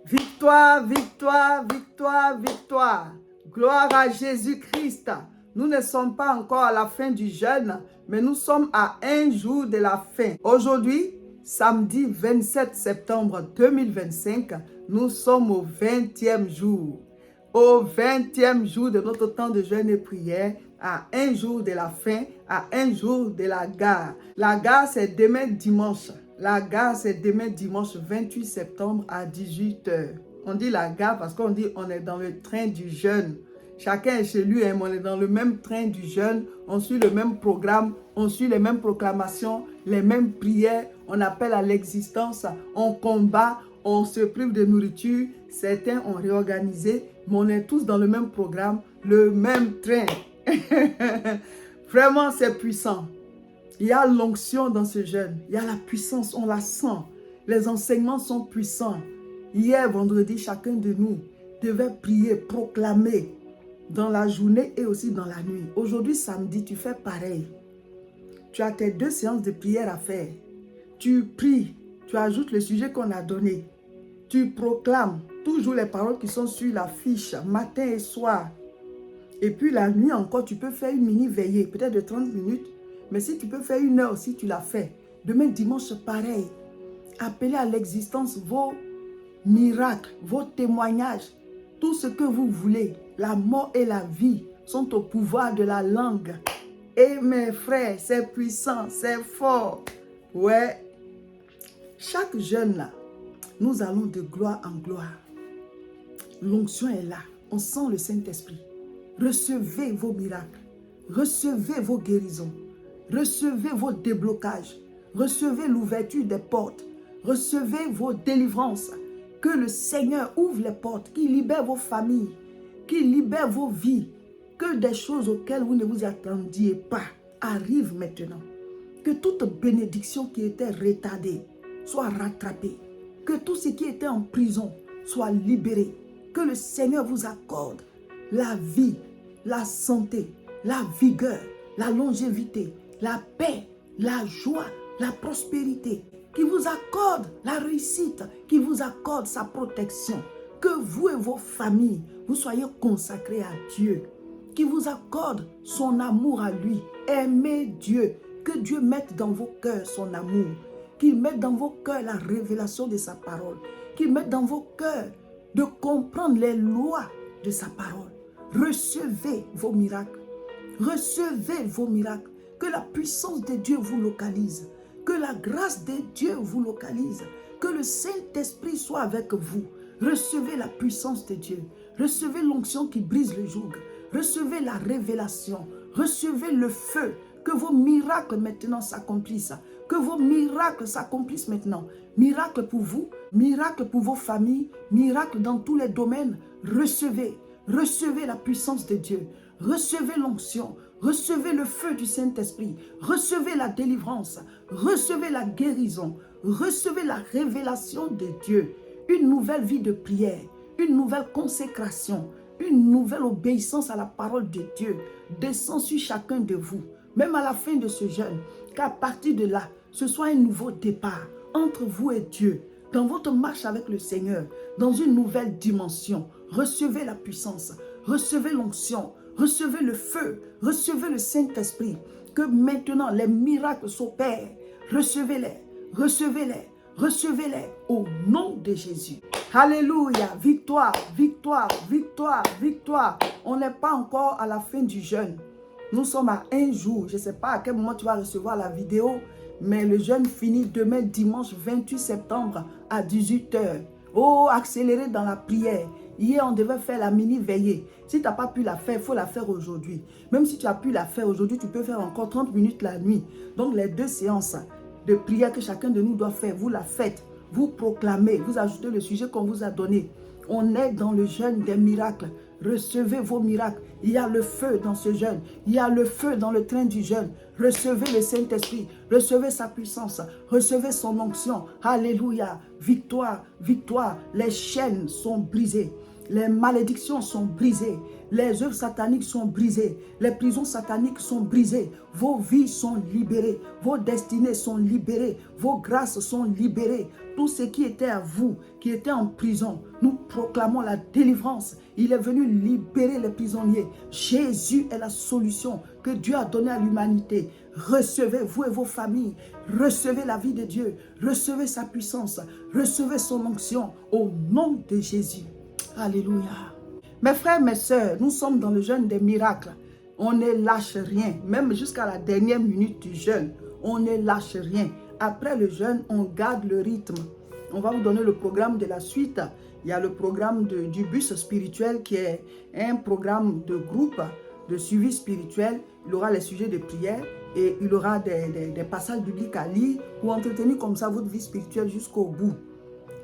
Victoire, victoire, victoire, victoire. Gloire à Jésus-Christ. Nous ne sommes pas encore à la fin du jeûne, mais nous sommes à un jour de la fin. Aujourd'hui, samedi 27 septembre 2025, nous sommes au 20e jour. Au 20e jour de notre temps de jeûne et prière, à un jour de la fin, à un jour de la gare. La gare, c'est demain dimanche. La gare, c'est demain dimanche 28 septembre à 18 h. On dit la gare parce qu'on dit on est dans le train du jeûne. Chacun est chez lui, hein, mais on est dans le même train du jeûne. On suit le même programme, on suit les mêmes proclamations, les mêmes prières. On appelle à l'existence, on combat, on se prive de nourriture. Certains ont réorganisé, mais on est tous dans le même programme, le même train. Vraiment, c'est puissant. Il y a l'onction dans ce jeûne. Il y a la puissance, on la sent. Les enseignements sont puissants. Hier, vendredi, chacun de nous devait prier, proclamer dans la journée et aussi dans la nuit. Aujourd'hui, samedi, tu fais pareil. Tu as tes 2 séances de prière à faire. Tu pries, tu ajoutes le sujet qu'on a donné. Tu proclames toujours les paroles qui sont sur la fiche, matin et soir. Et puis la nuit encore, tu peux faire une mini veillée, peut-être de 30 minutes. Mais si tu peux faire 1 heure aussi, tu l'as fait. Demain dimanche, pareil. Appelez à l'existence vos miracles, vos témoignages. Tout ce que vous voulez. La mort et la vie sont au pouvoir de la langue. Et mes frères, c'est puissant, c'est fort. Ouais. Chaque jeûne là, nous allons de gloire en gloire. L'onction est là. On sent le Saint-Esprit. Recevez vos miracles. Recevez vos guérisons. Recevez vos déblocages. Recevez l'ouverture des portes. Recevez vos délivrances. Que le Seigneur ouvre les portes, qu'il libère vos familles, qu'il libère vos vies. Que des choses auxquelles vous ne vous attendiez pas arrivent maintenant. Que toute bénédiction qui était retardée soit rattrapée. Que tout ce qui était en prison soit libéré. Que le Seigneur vous accorde la vie, la santé, la vigueur, la longévité, la paix, la joie, la prospérité, qui vous accorde la réussite, qui vous accorde sa protection, que vous et vos familles, vous soyez consacrés à Dieu, qui vous accorde son amour à lui. Aimez Dieu, que Dieu mette dans vos cœurs son amour, qu'il mette dans vos cœurs la révélation de sa parole, qu'il mette dans vos cœurs de comprendre les lois de sa parole. Recevez vos miracles. Recevez vos miracles. Que la puissance de Dieu vous localise. Que la grâce de Dieu vous localise. Que le Saint-Esprit soit avec vous. Recevez la puissance de Dieu. Recevez l'onction qui brise le joug. Recevez la révélation. Recevez le feu. Que vos miracles maintenant s'accomplissent. Que vos miracles s'accomplissent maintenant. Miracles pour vous, miracles pour vos familles, miracles dans tous les domaines. Recevez. Recevez la puissance de Dieu. Recevez l'onction. Recevez le feu du Saint-Esprit. Recevez la délivrance. Recevez la guérison. Recevez la révélation de Dieu. Une nouvelle vie de prière. Une nouvelle consécration. Une nouvelle obéissance à la parole de Dieu descend sur chacun de vous. Même à la fin de ce jeûne. Qu'à partir de là, ce soit un nouveau départ entre vous et Dieu. Dans votre marche avec le Seigneur. Dans une nouvelle dimension. Recevez la puissance. Recevez l'onction. Recevez le feu, recevez le Saint-Esprit. Que maintenant les miracles s'opèrent. Recevez-les, recevez-les, recevez-les au nom de Jésus. Alléluia, victoire, victoire, victoire, victoire. On n'est pas encore à la fin du jeûne. Nous sommes à 1 jour. Je ne sais pas à quel moment tu vas recevoir la vidéo, mais le jeûne finit demain dimanche 28 septembre à 18 h. Oh, accélérez dans la prière. Hier, on devait faire la mini veillée. Si tu n'as pas pu la faire, il faut la faire aujourd'hui. Même si tu as pu la faire aujourd'hui, tu peux faire encore 30 minutes la nuit. Donc, les 2 séances de prière que chacun de nous doit faire, vous la faites. Vous proclamez, vous ajoutez le sujet qu'on vous a donné. On est dans le jeûne des miracles. Recevez vos miracles. Il y a le feu dans ce jeûne. Il y a le feu dans le train du jeûne. Recevez le Saint-Esprit. Recevez sa puissance. Recevez son onction. Alléluia. Victoire, victoire. Les chaînes sont brisées. Les malédictions sont brisées. Les œuvres sataniques sont brisées. Les prisons sataniques sont brisées. Vos vies sont libérées. Vos destinées sont libérées. Vos grâces sont libérées. Tous ceux qui étaient à vous, qui étaient en prison, nous proclamons la délivrance. Il est venu libérer les prisonniers. Jésus est la solution que Dieu a donnée à l'humanité. Recevez, vous et vos familles, recevez la vie de Dieu, recevez sa puissance, recevez son onction au nom de Jésus. Alléluia. Mes frères, mes sœurs, nous sommes dans le jeûne des miracles. On ne lâche rien, même jusqu'à la dernière minute du jeûne. On ne lâche rien. Après le jeûne, on garde le rythme. On va vous donner le programme de la suite. Il y a le programme du bus spirituel qui est un programme de groupe, de suivi spirituel. Il aura les sujets de prière et il aura des passages bibliques à lire pour entretenir comme ça votre vie spirituelle jusqu'au bout.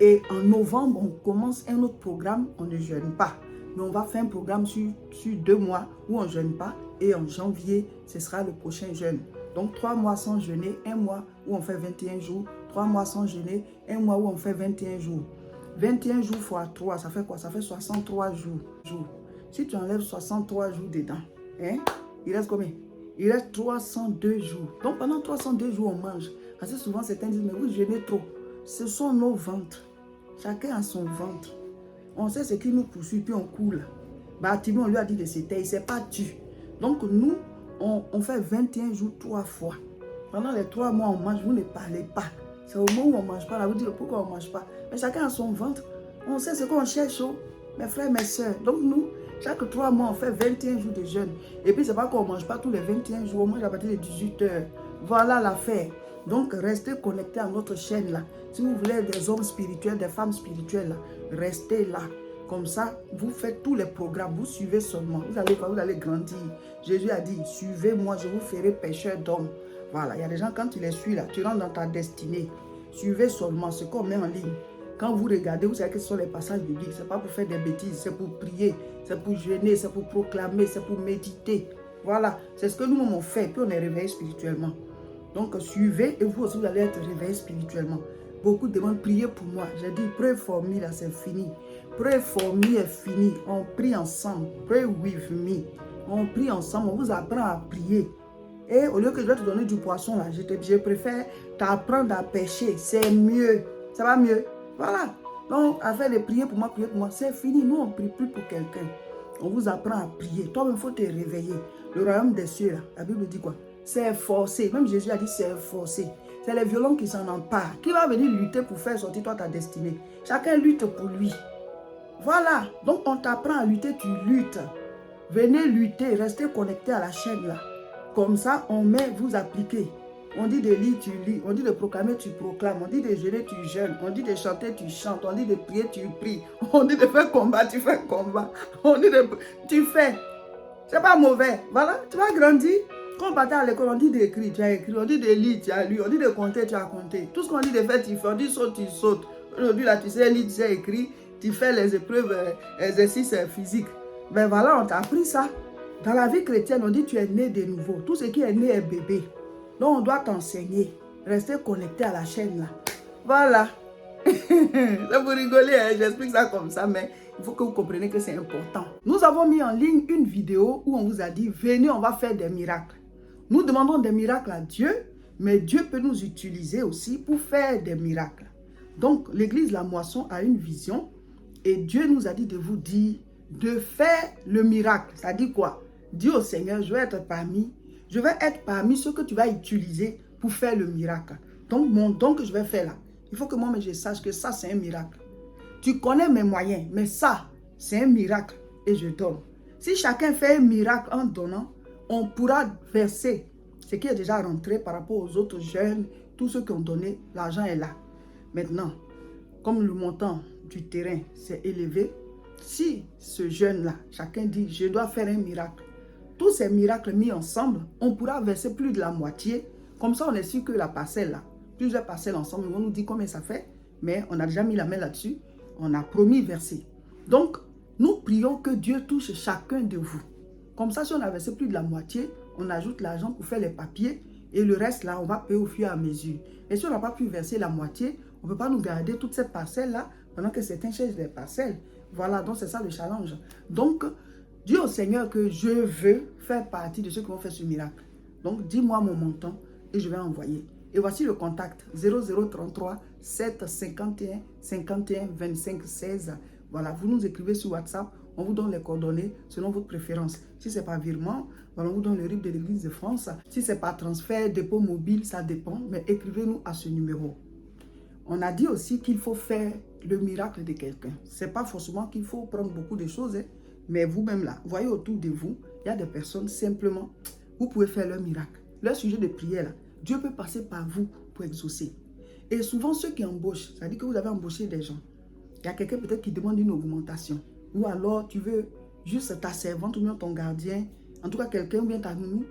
Et en novembre, on commence un autre programme, on ne jeûne pas. Mais on va faire un programme sur 2 mois où on ne jeûne pas. Et en janvier, ce sera le prochain jeûne. Donc 3 mois sans jeûner, 1 mois où on fait 21 jours. 3 mois sans jeûner, 1 mois où on fait 21 jours. 21 jours fois 3, ça fait quoi? Ça fait 63 jours. Si tu enlèves 63 jours dedans, hein, il reste combien? Il reste 302 jours. Donc pendant 302 jours, on mange. Parce que souvent, certains disent, mais vous jeûnez trop. Ce sont nos ventres. Chacun a son ventre. On sait ce qui nous poursuit, puis on coule. Bartimée, on lui a dit de se taire, il ne s'est pas tu. Donc nous, on fait 21 jours 3 fois. Pendant les 3 mois, on mange, vous ne parlez pas. C'est au moment où on ne mange pas, là, vous dites pourquoi on ne mange pas. Mais chacun a son ventre. On sait ce qu'on cherche, mes frères, mes soeurs. Donc nous, chaque 3 mois, on fait 21 jours de jeûne. Et puis, ce n'est pas qu'on ne mange pas tous les 21 jours, on mange à partir de 18 heures. Voilà l'affaire. Donc, restez connectés à notre chaîne là. Si vous voulez des hommes spirituels, des femmes spirituelles, là, restez là. Comme ça, vous faites tous les programmes, vous suivez seulement. Vous allez grandir. Jésus a dit, suivez-moi, je vous ferai pécheur d'hommes. Voilà, il y a des gens, quand tu les suis là, tu rentres dans ta destinée. Suivez seulement ce qu'on met en ligne. Quand vous regardez, vous savez que ce sont les passages bibliques. Ce n'est pas pour faire des bêtises, c'est pour prier, c'est pour jeûner, c'est pour proclamer, c'est pour méditer. Voilà, c'est ce que nous on fait, puis on est réveillé spirituellement. Donc suivez et vous aussi vous allez être réveillé spirituellement. Beaucoup demandent prier pour moi. J'ai dit pray for me, là c'est fini. Pray for me est fini. On prie ensemble. Pray with me. On prie ensemble, on vous apprend à prier. Et au lieu que je vais te donner du poisson là, je préfère t'apprendre à pêcher. C'est mieux. Ça va mieux. Voilà. Donc, afin de prier pour moi, c'est fini. Nous, on ne prie plus pour quelqu'un. On vous apprend à prier. Toi-même, il faut te réveiller. Le royaume des cieux, là, la Bible dit quoi? C'est forcé. Même Jésus a dit c'est forcé. C'est les violents qui s'en emparent. Qui va venir lutter pour faire sortir toi ta destinée? Chacun lutte pour lui. Voilà. Donc, on t'apprend à lutter, tu luttes. Venez lutter, restez connectés à la chaîne là. Comme ça, on met, vous appliquez. On dit de lire, tu lis. On dit de proclamer, tu proclames. On dit de jeûner, tu jeûnes. On dit de chanter, tu chantes. On dit de prier, tu pries. On dit de faire combat, tu fais combat. On dit de... Tu fais. C'est pas mauvais. Voilà, tu vas grandir. Quand on partait à l'école, on dit d'écrire, tu as écrit. On dit de lire, tu as lu. On dit de compter, tu as compté. Tout ce qu'on dit de faire, tu fais. On dit saute, tu sautes. Aujourd'hui, là, tu sais lire, tu sais écrire. Tu fais les épreuves, exercices physiques. Ben voilà, on t'a appris ça. Dans la vie chrétienne, on dit tu es né de nouveau. Tout ce qui est né est bébé. Donc, on doit t'enseigner. Restez connecté à la chaîne là. Voilà. Ça vous rigolez, hein? J'explique ça comme ça, mais il faut que vous compreniez que c'est important. Nous avons mis en ligne une vidéo où on vous a dit, venez, on va faire des miracles. Nous demandons des miracles à Dieu, mais Dieu peut nous utiliser aussi pour faire des miracles. Donc, l'église La Moisson a une vision et Dieu nous a dit de vous dire de faire le miracle. Ça dit quoi? Dis au Seigneur, je vais être parmi ceux que tu vas utiliser pour faire le miracle. Donc, mon don que je vais faire là, il faut que moi, je sache que ça, c'est un miracle. Tu connais mes moyens, mais ça, c'est un miracle et je donne. Si chacun fait un miracle en donnant, on pourra verser ce qui est déjà rentré par rapport aux autres jeunes, tous ceux qui ont donné, l'argent est là. Maintenant, comme le montant du terrain s'est élevé, si ce jeune-là, chacun dit, je dois faire un miracle, tous ces miracles mis ensemble, on pourra verser plus de la moitié. Comme ça, on est sûr que la parcelle là, plusieurs parcelles ensemble, on nous dit combien ça fait, mais on a déjà mis la main là-dessus, on a promis verser. Donc, nous prions que Dieu touche chacun de vous. Comme ça, si on a versé plus de la moitié, on ajoute l'argent pour faire les papiers et le reste là, on va payer au fur et à mesure. Et si on n'a pas pu verser la moitié, on ne peut pas nous garder toute cette parcelle là pendant que certains cherchent des parcelles. Voilà, donc c'est ça le challenge. Donc, dis au Seigneur que je veux faire partie de ceux qui vont faire ce miracle. Donc, dis-moi mon montant et je vais envoyer. Et voici le contact 0033 7 51 51 25 16. Voilà, vous nous écrivez sur WhatsApp, on vous donne les coordonnées selon votre préférence. Si c'est par virement, voilà, on vous donne le RIB de l'Église de France. Si c'est par transfert, dépôt mobile, ça dépend, mais écrivez-nous à ce numéro. On a dit aussi qu'il faut faire le miracle de quelqu'un. Ce n'est pas forcément qu'il faut prendre beaucoup de choses, hein, mais vous-même là, voyez autour de vous, il y a des personnes simplement, vous pouvez faire leur miracle. Leur sujet de prière, là, Dieu peut passer par vous pour exaucer. Et souvent, ceux qui embauchent, ça dit que vous avez embauché des gens. Il y a quelqu'un peut-être qui demande une augmentation. Ou alors, tu veux juste ta servante ou bien ton gardien, en tout cas quelqu'un ou bien ta nounou.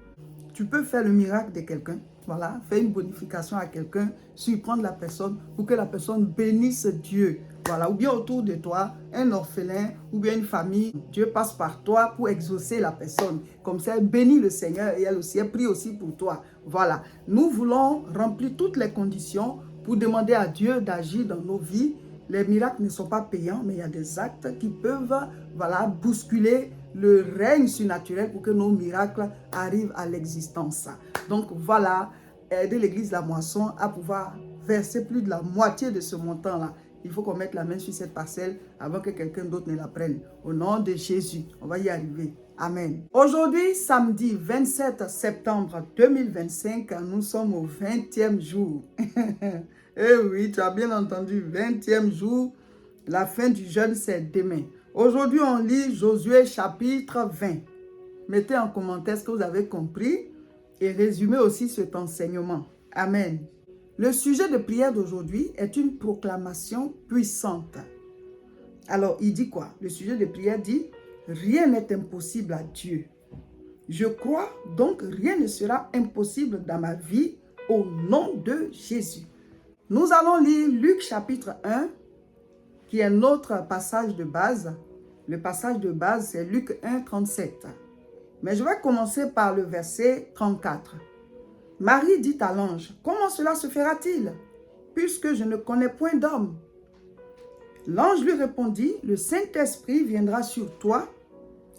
Tu peux faire le miracle de quelqu'un. Voilà, faire une bonification à quelqu'un, surprendre la personne pour que la personne bénisse Dieu. Voilà, ou bien autour de toi, un orphelin ou bien une famille, Dieu passe par toi pour exaucer la personne. Comme ça, elle bénit le Seigneur et elle aussi, elle prie aussi pour toi. Voilà, nous voulons remplir toutes les conditions pour demander à Dieu d'agir dans nos vies. Les miracles ne sont pas payants, mais il y a des actes qui peuvent, voilà, bousculer le règne surnaturel pour que nos miracles arrivent à l'existence. Donc voilà, aider l'église La Moisson à pouvoir verser plus de la moitié de ce montant-là. Il faut qu'on mette la main sur cette parcelle avant que quelqu'un d'autre ne la prenne. Au nom de Jésus, on va y arriver. Amen. Aujourd'hui, samedi 27 septembre 2025, nous sommes au 20e jour. Eh oui, tu as bien entendu, 20e jour. La fin du jeûne, c'est demain. Aujourd'hui, on lit Josué chapitre 20. Mettez en commentaire ce que vous avez compris et résumez aussi cet enseignement. Amen. Le sujet de prière d'aujourd'hui est une proclamation puissante. Alors, il dit quoi? Le sujet de prière dit « Rien n'est impossible à Dieu. Je crois, donc rien ne sera impossible dans ma vie au nom de Jésus. » Nous allons lire Luc chapitre 1, qui est notre passage de base. Le passage de base, c'est Luc 1, 37. Mais je vais commencer par le verset 34. Marie dit à l'ange, « Comment cela se fera-t-il, puisque je ne connais point d'homme ?» L'ange lui répondit, « Le Saint-Esprit viendra sur toi,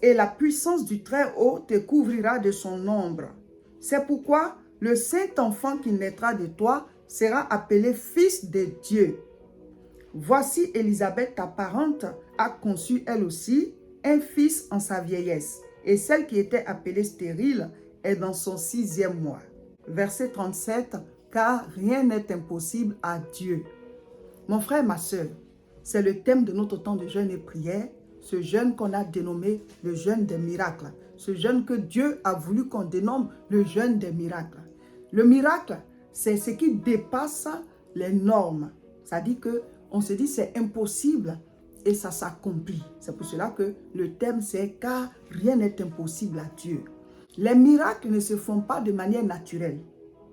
et la puissance du Très-Haut te couvrira de son ombre. C'est pourquoi le Saint-Enfant qui naîtra de toi sera appelé Fils de Dieu. Voici Élisabeth, ta parente, a conçu elle aussi un fils en sa vieillesse, et celle qui était appelée stérile est dans son 6e mois. » Verset 37, « Car rien n'est impossible à Dieu. » Mon frère, ma soeur, c'est le thème de notre temps de jeûne et prière, ce jeûne qu'on a dénommé le jeûne des miracles, ce jeûne que Dieu a voulu qu'on dénomme le jeûne des miracles. Le miracle, c'est ce qui dépasse les normes. Ça dit que on se dit c'est impossible et ça s'accomplit. C'est pour cela que le thème c'est « Car rien n'est impossible à Dieu ». Les miracles ne se font pas de manière naturelle.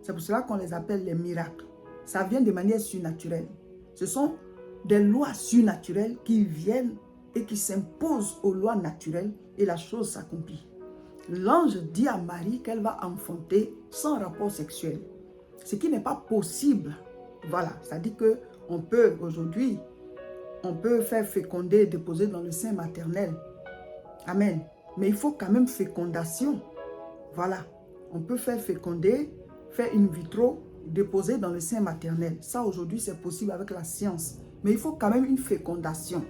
C'est pour cela qu'on les appelle les miracles. Ça vient de manière surnaturelle. Ce sont des lois surnaturelles qui viennent et qui s'imposent aux lois naturelles et la chose s'accomplit. L'ange dit à Marie qu'elle va enfanter sans rapport sexuel. Ce qui n'est pas possible. Voilà, ça dit que on peut aujourd'hui, on peut faire féconder, déposer dans le sein maternel. Amen. Mais il faut quand même fécondation. Voilà, on peut faire féconder, faire in vitro, déposer dans le sein maternel. Ça aujourd'hui c'est possible avec la science. Mais il faut quand même une fécondation.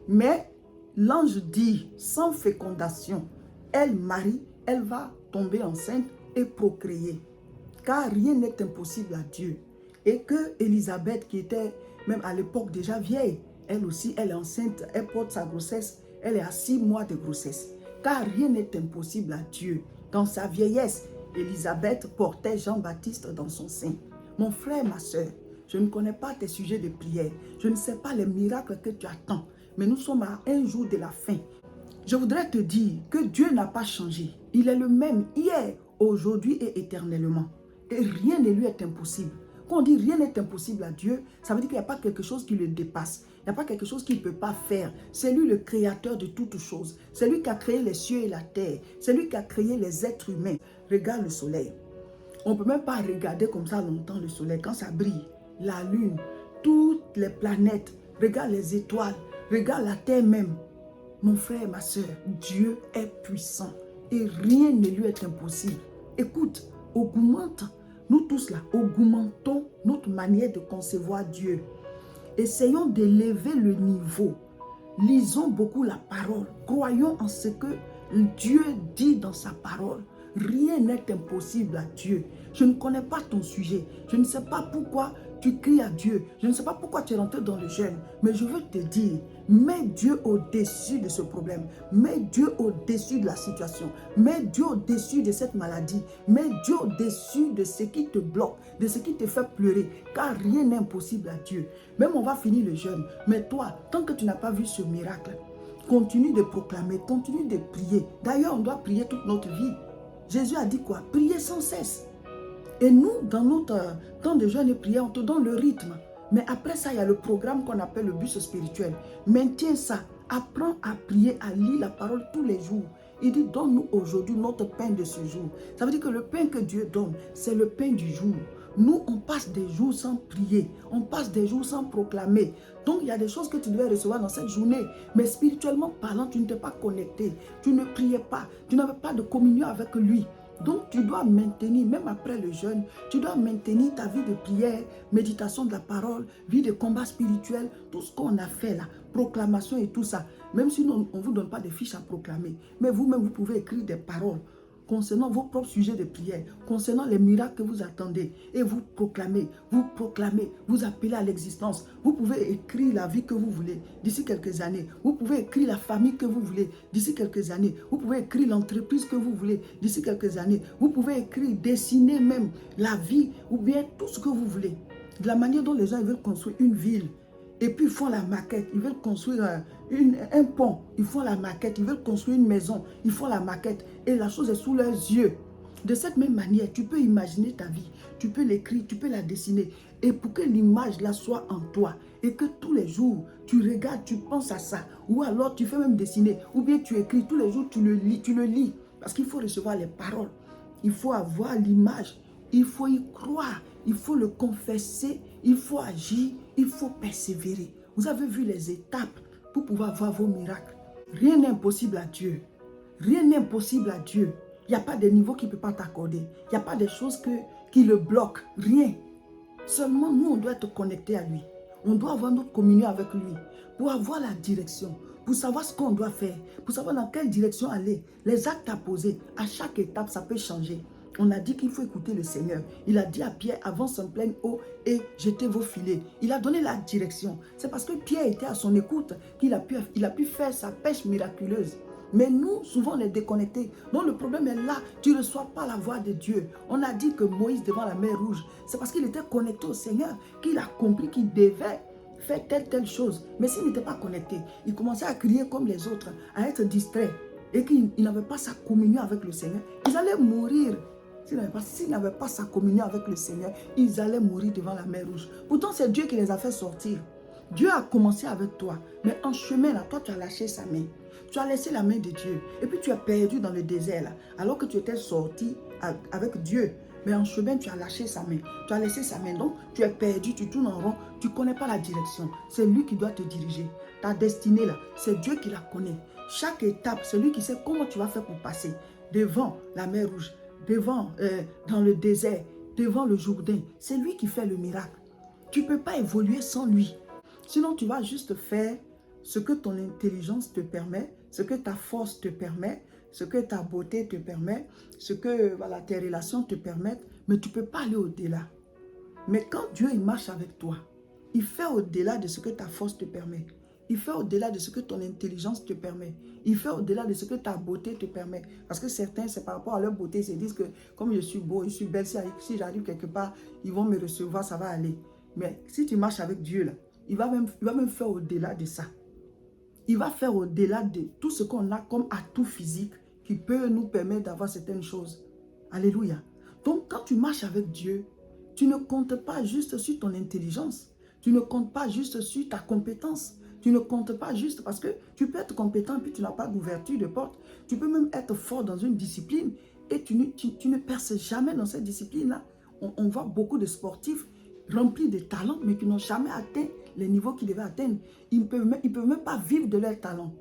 Mais l'ange dit, sans fécondation, elle, Marie, elle va tomber enceinte et procréer. Car rien n'est impossible à Dieu. Et que Élisabeth, qui était même à l'époque déjà vieille, elle aussi, elle est enceinte, elle porte sa grossesse, elle est à 6 mois de grossesse. Car rien n'est impossible à Dieu. Dans sa vieillesse, Élisabeth portait Jean-Baptiste dans son sein. Mon frère, ma soeur, je ne connais pas tes sujets de prière. Je ne sais pas les miracles que tu attends. Mais nous sommes à un jour de la fin. Je voudrais te dire que Dieu n'a pas changé. Il est le même hier, aujourd'hui et éternellement. Et rien ne lui est impossible. Quand on dit rien n'est impossible à Dieu, ça veut dire qu'il n'y a pas quelque chose qui le dépasse. Il n'y a pas quelque chose qu'il ne peut pas faire. C'est lui le créateur de toutes choses. C'est lui qui a créé les cieux et la terre. C'est lui qui a créé les êtres humains. Regarde le soleil. On ne peut même pas regarder comme ça longtemps le soleil. Quand ça brille, la lune, toutes les planètes, regarde les étoiles, regarde la terre même. Mon frère, ma soeur, Dieu est puissant et rien ne lui est impossible. Écoute, augmente Nous tous là, augmentons notre manière de concevoir Dieu. Essayons d'élever le niveau. Lisons beaucoup la parole. Croyons en ce que Dieu dit dans sa parole. Rien n'est impossible à Dieu. Je ne connais pas ton sujet. Je ne sais pas pourquoi tu cries à Dieu. Je ne sais pas pourquoi tu es rentré dans le jeûne. Mais je veux te dire, mets Dieu au-dessus de ce problème. Mets Dieu au-dessus de la situation. Mets Dieu au-dessus de cette maladie. Mets Dieu au-dessus de ce qui te bloque, de ce qui te fait pleurer. Car rien n'est impossible à Dieu. Même on va finir le jeûne. Mais toi, tant que tu n'as pas vu ce miracle, continue de proclamer, continue de prier. D'ailleurs, on doit prier toute notre vie. Jésus a dit quoi? Prier sans cesse. Et nous, dans notre temps de jeûne et prière, on te donne le rythme. Mais après ça, il y a le programme qu'on appelle le bus spirituel. Maintiens ça. Apprends à prier, à lire la parole tous les jours. Il dit, donne-nous aujourd'hui notre pain de ce jour. Ça veut dire que le pain que Dieu donne, c'est le pain du jour. Nous, on passe des jours sans prier. On passe des jours sans proclamer. Donc, il y a des choses que tu devais recevoir dans cette journée. Mais spirituellement parlant, tu ne t'es pas connecté. Tu ne priais pas. Tu n'avais pas de communion avec lui. Donc, tu dois maintenir, même après le jeûne, tu dois maintenir ta vie de prière, méditation de la parole, vie de combat spirituel, tout ce qu'on a fait là, proclamation et tout ça. Même si on ne vous donne pas des fiches à proclamer, mais vous-même, vous pouvez écrire des paroles concernant vos propres sujets de prière, concernant les miracles que vous attendez. Et vous proclamez, vous appelez à l'existence. Vous pouvez écrire la vie que vous voulez d'ici quelques années. Vous pouvez écrire la famille que vous voulez d'ici quelques années. Vous pouvez écrire l'entreprise que vous voulez d'ici quelques années. Vous pouvez écrire, dessiner même la vie ou bien tout ce que vous voulez. De la manière dont les gens veulent construire une ville. Et puis ils font la maquette, ils veulent construire un pont, ils font la maquette, ils veulent construire une maison, ils font la maquette. Et la chose est sous leurs yeux. De cette même manière, tu peux imaginer ta vie, tu peux l'écrire, tu peux la dessiner. Et pour que l'image là soit en toi, et que tous les jours, tu regardes, tu penses à ça, ou alors tu fais même dessiner, ou bien tu écris, tous les jours tu le lis. Parce qu'il faut recevoir les paroles, il faut avoir l'image, il faut y croire, il faut le confesser, il faut agir, il faut persévérer. Vous avez vu les étapes pour pouvoir avoir vos miracles. Rien n'est impossible à Dieu. Rien n'est impossible à Dieu. Il n'y a pas de niveau qui ne peut pas t'accorder. Il n'y a pas de choses qui le bloquent. Rien. Seulement, nous, on doit être connectés à lui. On doit avoir notre communion avec lui pour avoir la direction, pour savoir ce qu'on doit faire, pour savoir dans quelle direction aller. Les actes à poser, à chaque étape, ça peut changer. On a dit qu'il faut écouter le Seigneur. Il a dit à Pierre, avance en pleine eau et jetez vos filets. Il a donné la direction. C'est parce que Pierre était à son écoute qu'il a pu faire sa pêche miraculeuse. Mais nous, souvent, on est déconnectés. Donc le problème est là. Tu ne reçois pas la voix de Dieu. On a dit que Moïse devant la mer Rouge, c'est parce qu'il était connecté au Seigneur qu'il a compris qu'il devait faire telle chose. Mais s'il n'était pas connecté, il commençait à crier comme les autres, à être distrait. Et qu'il n'avait pas sa communion avec le Seigneur. Ils allaient mourir. S'ils n'avaient pas sa communion avec le Seigneur, ils allaient mourir devant la mer Rouge. Pourtant, c'est Dieu qui les a fait sortir. Dieu a commencé avec toi. Mais en chemin, là, toi, tu as lâché sa main. Tu as laissé la main de Dieu. Et puis, tu es perdu dans le désert, là. Alors que tu étais sorti avec Dieu. Mais en chemin, tu as lâché sa main. Tu as laissé sa main. Donc, tu es perdu, tu tournes en rond. Tu ne connais pas la direction. C'est lui qui doit te diriger. Ta destinée, là, c'est Dieu qui la connaît. Chaque étape, c'est lui qui sait comment tu vas faire pour passer devant la mer Rouge, devant, dans le désert, devant le Jourdain. C'est lui qui fait le miracle. Tu ne peux pas évoluer sans lui. Sinon, tu vas juste faire ce que ton intelligence te permet, ce que ta force te permet, ce que ta beauté te permet, ce que voilà, tes relations te permettent, mais tu ne peux pas aller au-delà. Mais quand Dieu il marche avec toi, il fait au-delà de ce que ta force te permet. Il fait au-delà de ce que ton intelligence te permet. Il fait au-delà de ce que ta beauté te permet. Parce que certains, c'est par rapport à leur beauté, ils se disent que comme je suis beau, je suis belle, si j'arrive quelque part, ils vont me recevoir, ça va aller. Mais si tu marches avec Dieu, là, il va même faire au-delà de ça. Il va faire au-delà de tout ce qu'on a comme atout physique qui peut nous permettre d'avoir certaines choses. Alléluia. Donc, quand tu marches avec Dieu, tu ne comptes pas juste sur ton intelligence. Tu ne comptes pas juste sur ta compétence. Tu ne comptes pas juste parce que tu peux être compétent puis tu n'as pas d'ouverture de porte. Tu peux même être fort dans une discipline et tu ne perces jamais dans cette discipline-là. On voit beaucoup de sportifs remplis de talents mais qui n'ont jamais atteint les niveaux qu'ils devaient atteindre. Ils ne peuvent même pas vivre de leur talent.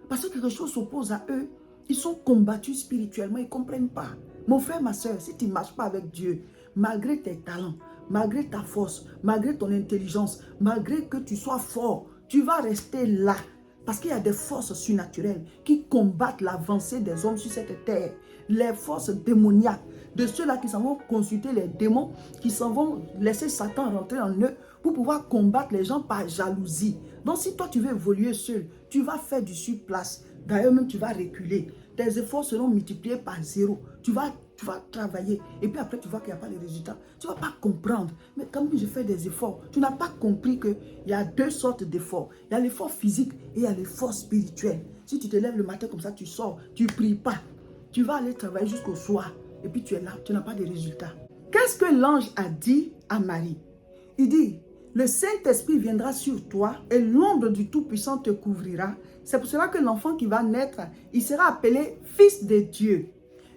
Parce que quelque chose s'oppose à eux. Ils sont combattus spirituellement, ils ne comprennent pas. Mon frère, ma soeur, si tu ne marches pas avec Dieu, malgré tes talents, malgré ta force, malgré ton intelligence, malgré que tu sois fort, tu vas rester là. Parce qu'il y a des forces surnaturelles qui combattent l'avancée des hommes sur cette terre. Les forces démoniaques, de ceux-là qui s'en vont consulter les démons, qui s'en vont laisser Satan rentrer en eux pour pouvoir combattre les gens par jalousie. Donc si toi tu veux évoluer seul, tu vas faire du surplace. D'ailleurs même tu vas reculer. Tes efforts seront multipliés par 0. Tu vas travailler et puis après tu vois qu'il n'y a pas de résultats. Tu ne vas pas comprendre. Mais quand je fais des efforts, tu n'as pas compris qu'il y a 2 sortes d'efforts. Il y a l'effort physique et il y a l'effort spirituel. Si tu te lèves le matin comme ça, tu sors, tu ne pries pas. Tu vas aller travailler jusqu'au soir et puis tu es là, tu n'as pas de résultats. Qu'est-ce que l'ange a dit à Marie? Il dit, le Saint-Esprit viendra sur toi et l'ombre du Tout-Puissant te couvrira. C'est pour cela que l'enfant qui va naître, il sera appelé Fils de Dieu.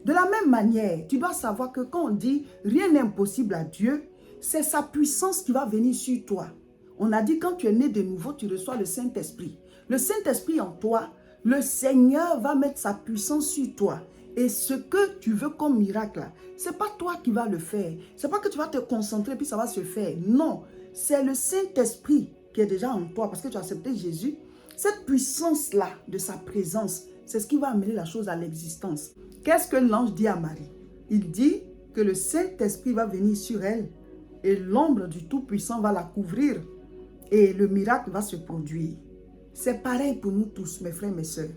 De la même manière, tu dois savoir que quand on dit rien n'est impossible à Dieu, c'est sa puissance qui va venir sur toi. On a dit quand tu es né de nouveau, tu reçois le Saint-Esprit. Le Saint-Esprit en toi, le Seigneur va mettre sa puissance sur toi. Et ce que tu veux comme miracle, ce n'est pas toi qui vas le faire. Ce n'est pas que tu vas te concentrer et puis ça va se faire. Non, c'est le Saint-Esprit qui est déjà en toi parce que tu as accepté Jésus. Cette puissance-là de sa présence, c'est ce qui va amener la chose à l'existence. Qu'est-ce que l'ange dit à Marie? Il dit que le Saint-Esprit va venir sur elle et l'ombre du Tout-Puissant va la couvrir et le miracle va se produire. C'est pareil pour nous tous, mes frères et mes sœurs.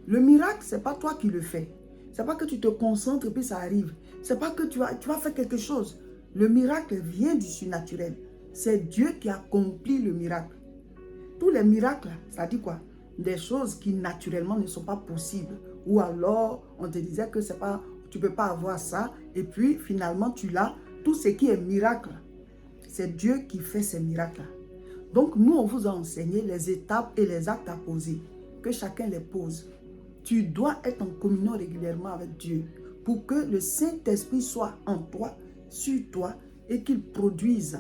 Le miracle, ce n'est pas toi qui le fais. Ce n'est pas que tu te concentres et puis ça arrive. Ce n'est pas que tu vas faire quelque chose. Le miracle vient du surnaturel. C'est Dieu qui accomplit le miracle. Tous les miracles, ça dit quoi? Des choses qui naturellement ne sont pas possibles. Ou alors, on te disait que c'est pas, tu ne peux pas avoir ça. Et puis, finalement, tu l'as. Tout ce qui est miracle, c'est Dieu qui fait ces miracles. Donc, nous, on vous a enseigné les étapes et les actes à poser. Que chacun les pose. Tu dois être en communion régulièrement avec Dieu pour que le Saint-Esprit soit en toi, sur toi, et qu'il produise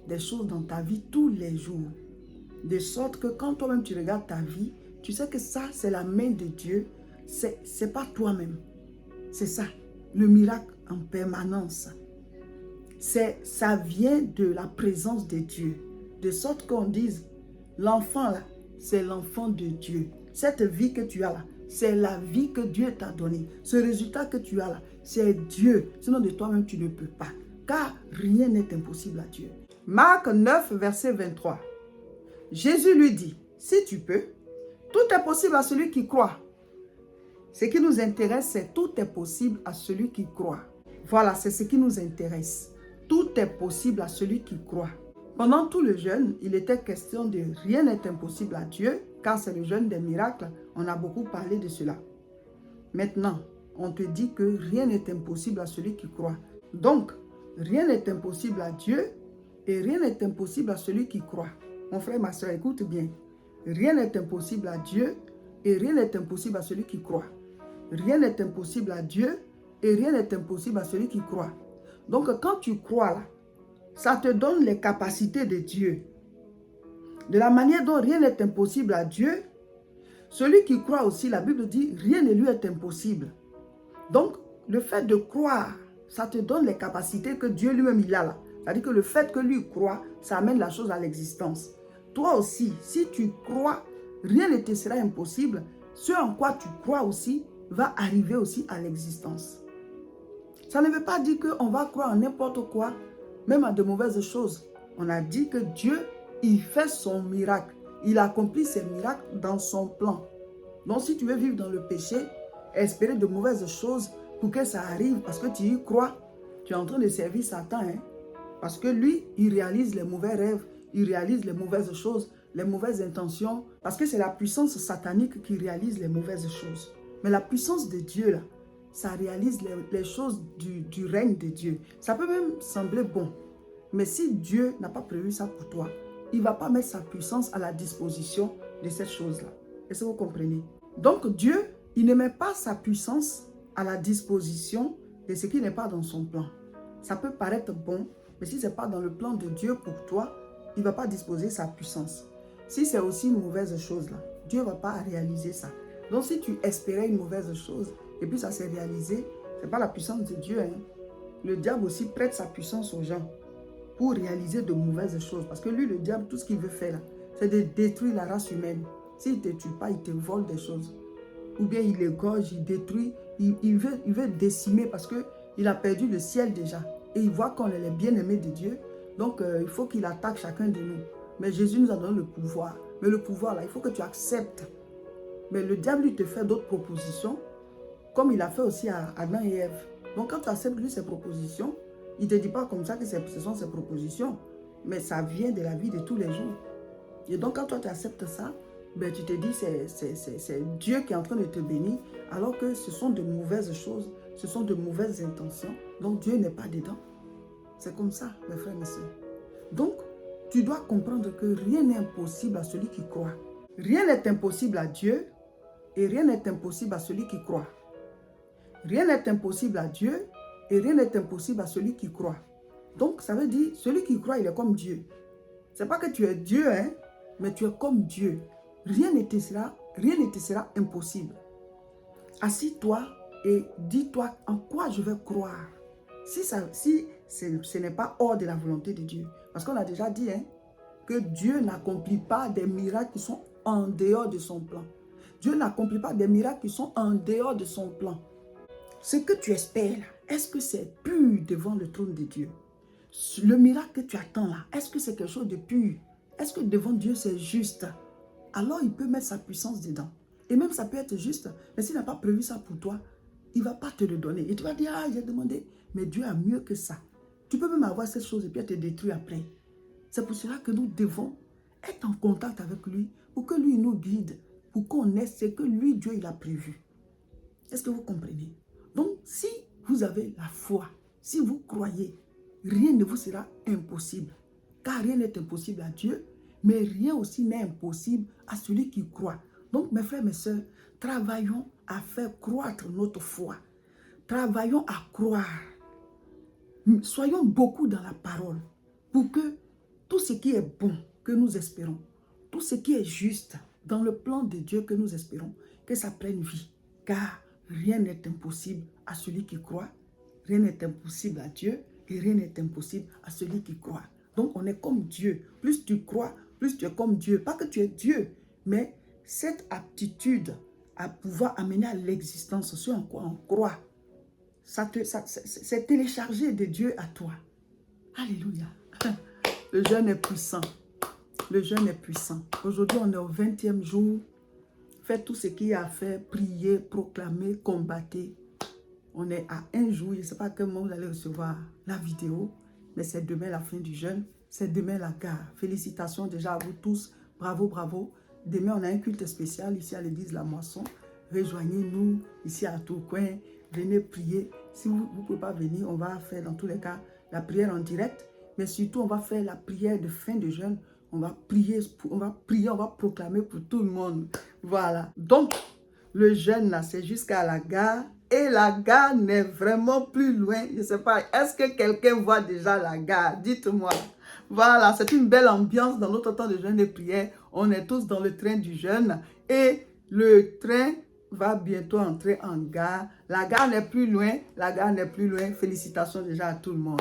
des choses dans ta vie tous les jours. De sorte que quand toi-même tu regardes ta vie, tu sais que ça, c'est la main de Dieu. C'est pas toi-même. C'est ça, le miracle en permanence. Ça vient de la présence de Dieu. De sorte qu'on dise, l'enfant là, c'est l'enfant de Dieu. Cette vie que tu as là, c'est la vie que Dieu t'a donnée. Ce résultat que tu as là, c'est Dieu. Sinon de toi-même, tu ne peux pas. Car rien n'est impossible à Dieu. Marc 9, verset 23. Jésus lui dit, si tu peux, tout est possible à celui qui croit. Ce qui nous intéresse, c'est tout est possible à celui qui croit. Voilà, c'est ce qui nous intéresse. Tout est possible à celui qui croit. Pendant tout le jeûne, il était question de rien n'est impossible à Dieu, car c'est le jeûne des miracles. On a beaucoup parlé de cela. Maintenant, on te dit que rien n'est impossible à celui qui croit. Donc, rien n'est impossible à Dieu et rien n'est impossible à celui qui croit. Mon frère, ma soeur, écoute bien. Rien n'est impossible à Dieu et rien n'est impossible à celui qui croit. Rien n'est impossible à Dieu et rien n'est impossible à celui qui croit. Donc, quand tu crois là, ça te donne les capacités de Dieu. De la manière dont rien n'est impossible à Dieu, celui qui croit aussi, la Bible dit, rien ne lui est impossible. Donc, le fait de croire, ça te donne les capacités que Dieu lui-même il a là. C'est-à-dire que le fait que lui croit, ça amène la chose à l'existence. Toi aussi, si tu crois, rien ne te sera impossible. Ce en quoi tu crois aussi va arriver aussi à l'existence. Ça ne veut pas dire qu'on va croire en n'importe quoi, même à de mauvaises choses. On a dit que Dieu, il fait son miracle. Il accomplit ses miracles dans son plan. Donc si tu veux vivre dans le péché, espérer de mauvaises choses pour que ça arrive parce que tu y crois, tu es en train de servir Satan. Parce que lui, il réalise les mauvais rêves, il réalise les mauvaises choses, les mauvaises intentions. Parce que c'est la puissance satanique qui réalise les mauvaises choses. Mais la puissance de Dieu, là, ça réalise les choses du règne de Dieu. Ça peut même sembler bon. Mais si Dieu n'a pas prévu ça pour toi, il ne va pas mettre sa puissance à la disposition de cette chose-là. Est-ce que vous comprenez? Donc Dieu, il ne met pas sa puissance à la disposition de ce qui n'est pas dans son plan. Ça peut paraître bon, mais si ce n'est pas dans le plan de Dieu pour toi, il ne va pas disposer sa puissance. Si c'est aussi une mauvaise chose, là, Dieu ne va pas réaliser ça. Donc si tu espérais une mauvaise chose, et puis ça s'est réalisé, ce n'est pas la puissance de Dieu. le diable aussi prête sa puissance aux gens pour réaliser de mauvaises choses. Parce que lui, le diable, tout ce qu'il veut faire là, c'est de détruire la race humaine. S'il ne te tue pas, il te vole des choses. Ou bien il égorge, il détruit, il veut décimer parce qu'il a perdu le ciel déjà. Et il voit qu'on est les bien-aimés de Dieu. Donc, il faut qu'il attaque chacun de nous. Mais Jésus nous a donné le pouvoir. Mais le pouvoir, là, il faut que tu acceptes. Mais le diable, lui, te fait d'autres propositions, comme il a fait aussi à Adam et Ève. Donc, quand tu acceptes, lui, ses propositions, il ne te dit pas comme ça que ce sont ses propositions. Mais ça vient de la vie de tous les jours. Et donc, quand toi, tu acceptes ça, ben, tu te dis, c'est Dieu qui est en train de te bénir, alors que ce sont de mauvaises choses, ce sont de mauvaises intentions. Donc, Dieu n'est pas dedans. C'est comme ça, mes frères et mes sœurs. Donc, tu dois comprendre que rien n'est impossible à celui qui croit. Rien n'est impossible à Dieu et rien n'est impossible à celui qui croit. Rien n'est impossible à Dieu et rien n'est impossible à celui qui croit. Donc, ça veut dire, celui qui croit, il est comme Dieu. Ce n'est pas que tu es Dieu, hein, mais tu es comme Dieu. Rien ne te sera impossible. Assis-toi et dis-toi en quoi je vais croire. Si ce n'est pas hors de la volonté de Dieu. Parce qu'on a déjà dit hein, que Dieu n'accomplit pas des miracles qui sont en dehors de son plan. Dieu n'accomplit pas des miracles qui sont en dehors de son plan. Ce que tu espères là, est-ce que c'est pur devant le trône de Dieu? Le miracle que tu attends là, est-ce que c'est quelque chose de pur? Est-ce que devant Dieu c'est juste? Alors il peut mettre sa puissance dedans. Et même ça peut être juste, mais s'il n'a pas prévu ça pour toi, il ne va pas te le donner. Et tu vas dire, ah, j'ai demandé, mais Dieu a mieux que ça. Tu peux même avoir cette chose et puis elle te détruit après. C'est pour cela que nous devons être en contact avec lui, pour que lui nous guide, pour qu'on ait ce que lui, Dieu, il a prévu. Est-ce que vous comprenez? Donc, si vous avez la foi, si vous croyez, rien ne vous sera impossible. Car rien n'est impossible à Dieu, mais rien aussi n'est impossible à celui qui croit. Donc, mes frères, mes sœurs, travaillons à faire croître notre foi. Travaillons à croire. Soyons beaucoup dans la parole pour que tout ce qui est bon que nous espérons, tout ce qui est juste dans le plan de Dieu que nous espérons, que ça prenne vie. Car rien n'est impossible à celui qui croit, rien n'est impossible à Dieu et rien n'est impossible à celui qui croit. Donc on est comme Dieu. Plus tu crois, plus tu es comme Dieu. Pas que tu es Dieu, mais cette aptitude à pouvoir amener à l'existence ce en quoi on croit, c'est téléchargé de Dieu à toi. Alléluia. Le jeûne est puissant. Le jeûne est puissant. Aujourd'hui, on est au 20e jour. Faites tout ce qu'il y a à faire. Priez, proclamer, combattez. On est à un jour. Je ne sais pas à quel moment vous allez recevoir la vidéo. Mais c'est demain la fin du jeûne. C'est demain la gare. Félicitations déjà à vous tous. Bravo, bravo. Demain, on a un culte spécial ici à l'église La Moisson. Rejoignez-nous ici à Tourcoing. Venez prier. Si vous ne pouvez pas venir, on va faire dans tous les cas la prière en direct. Mais surtout, on va faire la prière de fin de jeûne. On va prier, on va proclamer pour tout le monde. Voilà. Donc, le jeûne là, c'est jusqu'à la gare. Et la gare n'est vraiment plus loin. Je ne sais pas, est-ce que quelqu'un voit déjà la gare? Dites-moi. Voilà, c'est une belle ambiance dans notre temps de jeûne et prière. On est tous dans le train du jeûne. Et le train va bientôt entrer en gare. La gare n'est plus loin. La gare n'est plus loin. Félicitations déjà à tout le monde.